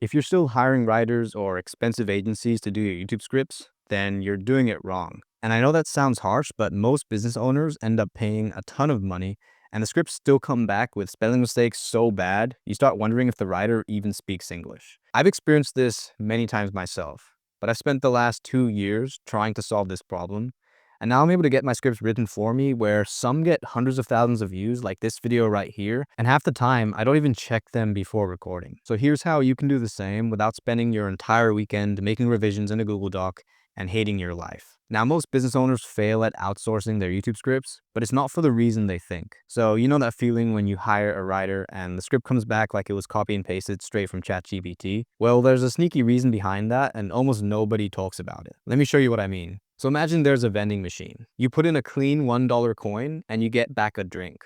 If you're still hiring writers or expensive agencies to do your YouTube scripts, then you're doing it wrong. And I know that sounds harsh, but most business owners end up paying a ton of money and the scripts still come back with spelling mistakes so bad, you start wondering if the writer even speaks English. I've experienced this many times myself, but I've spent the last 2 years trying to solve this problem. And now I'm able to get my scripts written for me where some get hundreds of thousands of views like this video right here. And half the time, I don't even check them before recording. So here's how you can do the same without spending your entire weekend making revisions in a Google Doc and hating your life. Now, most business owners fail at outsourcing their YouTube scripts, but it's not for the reason they think. So you know that feeling when you hire a writer and the script comes back like it was copy and pasted straight from ChatGPT? Well, there's a sneaky reason behind that and almost nobody talks about it. Let me show you what I mean. So imagine there's a vending machine. You put in a clean $1 coin and you get back a drink.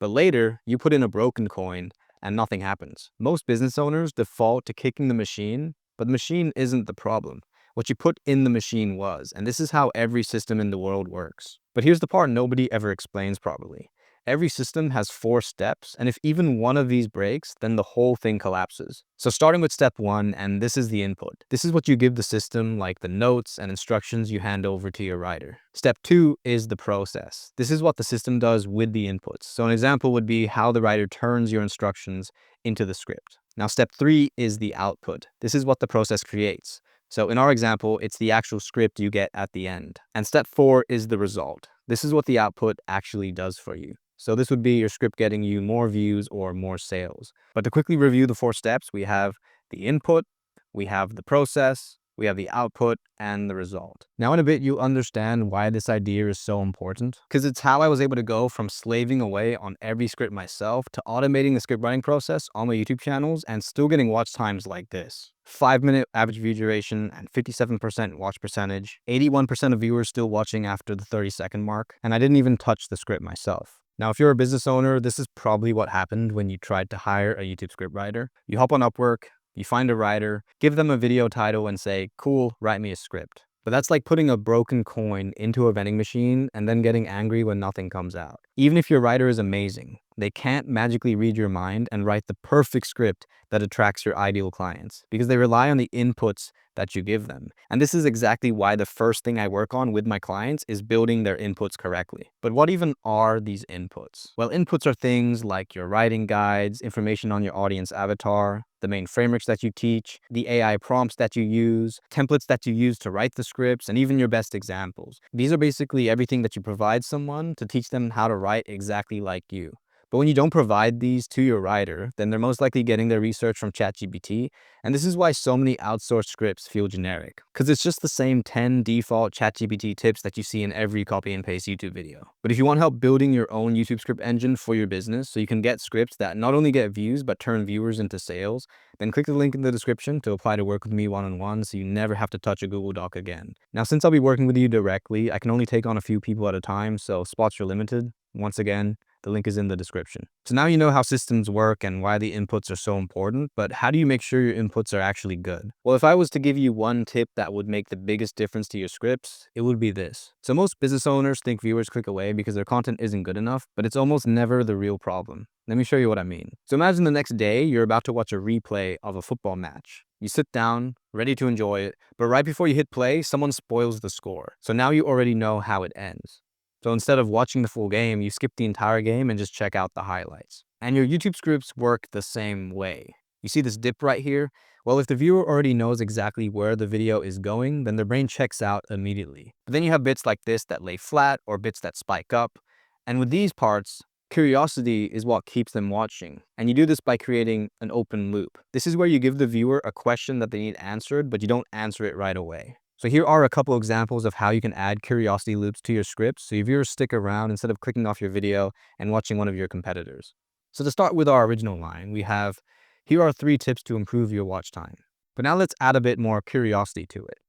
But later, you put in a broken coin and nothing happens. Most business owners default to kicking the machine, but the machine isn't the problem. What you put in the machine was, and this is how every system in the world works. But here's the part nobody ever explains properly. Every system has 4 steps, and if even one of these breaks, then the whole thing collapses. So starting with step 1, and this is the input. This is what you give the system, like the notes and instructions you hand over to your writer. Step 2 is the process. This is what the system does with the inputs. So an example would be how the writer turns your instructions into the script. Now step 3 is the output. This is what the process creates. So in our example, it's the actual script you get at the end. And step 4 is the result. This is what the output actually does for you. So this would be your script getting you more views or more sales. But to quickly review the 4 steps, we have the input, we have the process, we have the output, and the result. Now in a bit, you'll understand why this idea is so important, because it's how I was able to go from slaving away on every script myself to automating the script writing process on my YouTube channels and still getting watch times like this. 5-minute average view duration and 57% watch percentage, 81% of viewers still watching after the 30-second mark, and I didn't even touch the script myself. Now, if you're a business owner, this is probably what happened when you tried to hire a YouTube script writer. You hop on Upwork, you find a writer, give them a video title and say, cool, write me a script. But that's like putting a broken coin into a vending machine and then getting angry when nothing comes out. Even if your writer is amazing, they can't magically read your mind and write the perfect script that attracts your ideal clients because they rely on the inputs that you give them. And this is exactly why the first thing I work on with my clients is building their inputs correctly. But what even are these inputs? Well, inputs are things like your writing guides, information on your audience avatar, the main frameworks that you teach, the AI prompts that you use, templates that you use to write the scripts, and even your best examples. These are basically everything that you provide someone to teach them how to write exactly like you. But when you don't provide these to your writer, then they're most likely getting their research from ChatGPT, and this is why so many outsourced scripts feel generic, because it's just the same 10 default ChatGPT tips that you see in every copy and paste YouTube video. But if you want help building your own YouTube script engine for your business so you can get scripts that not only get views but turn viewers into sales, then click the link in the description to apply to work with me one-on-one so you never have to touch a Google Doc again. Now, since I'll be working with you directly, I can only take on a few people at a time, so spots are limited. Once again, the link is in the description. So now you know how systems work and why the inputs are so important, but how do you make sure your inputs are actually good? Well, if I was to give you one tip that would make the biggest difference to your scripts, it would be this. So most business owners think viewers click away because their content isn't good enough, but it's almost never the real problem. Let me show you what I mean. So imagine the next day, you're about to watch a replay of a football match. You sit down, ready to enjoy it, but right before you hit play, someone spoils the score. So now you already know how it ends. So instead of watching the full game, you skip the entire game and just check out the highlights. And your YouTube scripts work the same way. You see this dip right here? Well, if the viewer already knows exactly where the video is going, then their brain checks out immediately. But then you have bits like this that lay flat or bits that spike up. And with these parts, curiosity is what keeps them watching. And you do this by creating an open loop. This is where you give the viewer a question that they need answered, but you don't answer it right away. So here are a couple examples of how you can add curiosity loops to your scripts so your viewers stick around instead of clicking off your video and watching one of your competitors. So to start with our original line, we have, here are 3 tips to improve your watch time. But now let's add a bit more curiosity to it.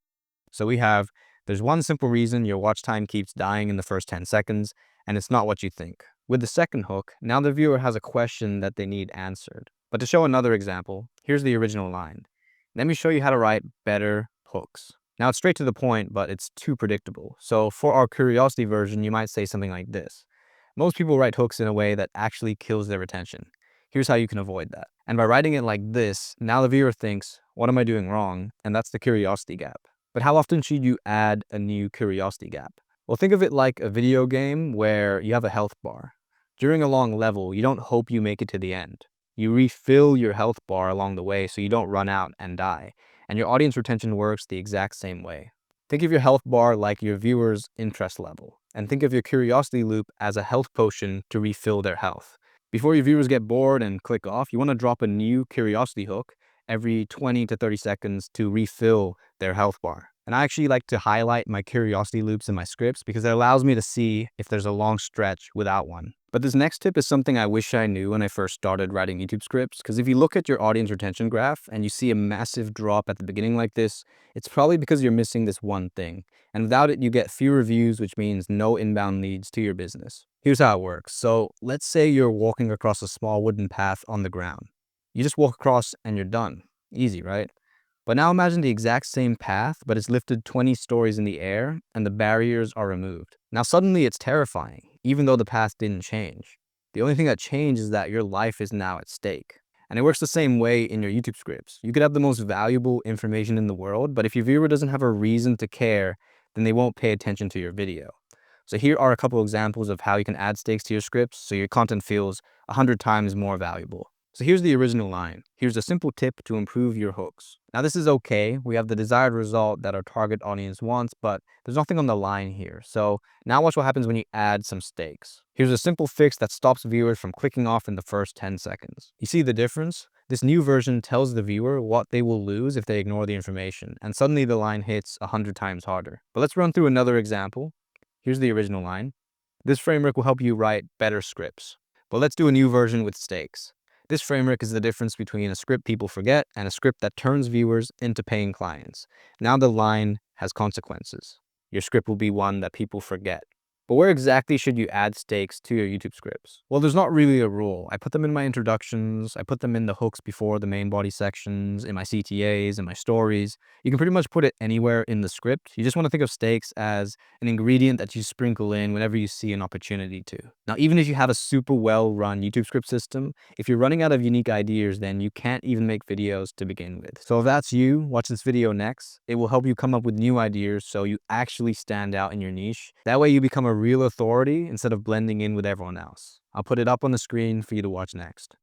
So we have, there's one simple reason your watch time keeps dying in the first 10 seconds, and it's not what you think. With the second hook, now the viewer has a question that they need answered. But to show another example, here's the original line. Let me show you how to write better hooks. Now it's straight to the point, but it's too predictable. So for our curiosity version, you might say something like this. Most people write hooks in a way that actually kills their attention. Here's how you can avoid that. And by writing it like this, now the viewer thinks, what am I doing wrong? And that's the curiosity gap. But how often should you add a new curiosity gap? Well, think of it like a video game where you have a health bar. During a long level, you don't hope you make it to the end. You refill your health bar along the way so you don't run out and die. And your audience retention works the exact same way. Think of your health bar like your viewer's interest level, and think of your curiosity loop as a health potion to refill their health. Before your viewers get bored and click off, you want to drop a new curiosity hook every 20 to 30 seconds to refill their health bar. And I actually like to highlight my curiosity loops in my scripts because it allows me to see if there's a long stretch without one. But this next tip is something I wish I knew when I first started writing YouTube scripts, because if you look at your audience retention graph and you see a massive drop at the beginning like this, it's probably because you're missing this one thing. And without it, you get fewer views, which means no inbound leads to your business. Here's how it works. So let's say you're walking across a small wooden path on the ground. You just walk across and you're done. Easy, right? But now imagine the exact same path, but it's lifted 20 stories in the air and the barriers are removed. Now suddenly it's terrifying, even though the path didn't change. The only thing that changed is that your life is now at stake. And it works the same way in your YouTube scripts. You could have the most valuable information in the world, but if your viewer doesn't have a reason to care, then they won't pay attention to your video. So here are a couple examples of how you can add stakes to your scripts so your content feels 100 times more valuable. So here's the original line. Here's a simple tip to improve your hooks. Now this is okay. We have the desired result that our target audience wants, but there's nothing on the line here. So now watch what happens when you add some stakes. Here's a simple fix that stops viewers from clicking off in the first 10 seconds. You see the difference? This new version tells the viewer what they will lose if they ignore the information, and suddenly the line hits 100 times harder. But let's run through another example. Here's the original line. This framework will help you write better scripts. But let's do a new version with stakes. This framework is the difference between a script people forget and a script that turns viewers into paying clients. Now the line has consequences. Your script will be one that people forget. But where exactly should you add stakes to your YouTube scripts? Well, there's not really a rule. I put them in my introductions, I put them in the hooks before the main body sections, in my CTAs, in my stories. You can pretty much put it anywhere in the script. You just want to think of stakes as an ingredient that you sprinkle in whenever you see an opportunity to. Now, even if you have a super well-run YouTube script system, if you're running out of unique ideas, then you can't even make videos to begin with. So if that's you, watch this video next. It will help you come up with new ideas so you actually stand out in your niche. That way you become a real authority instead of blending in with everyone else. I'll put it up on the screen for you to watch next.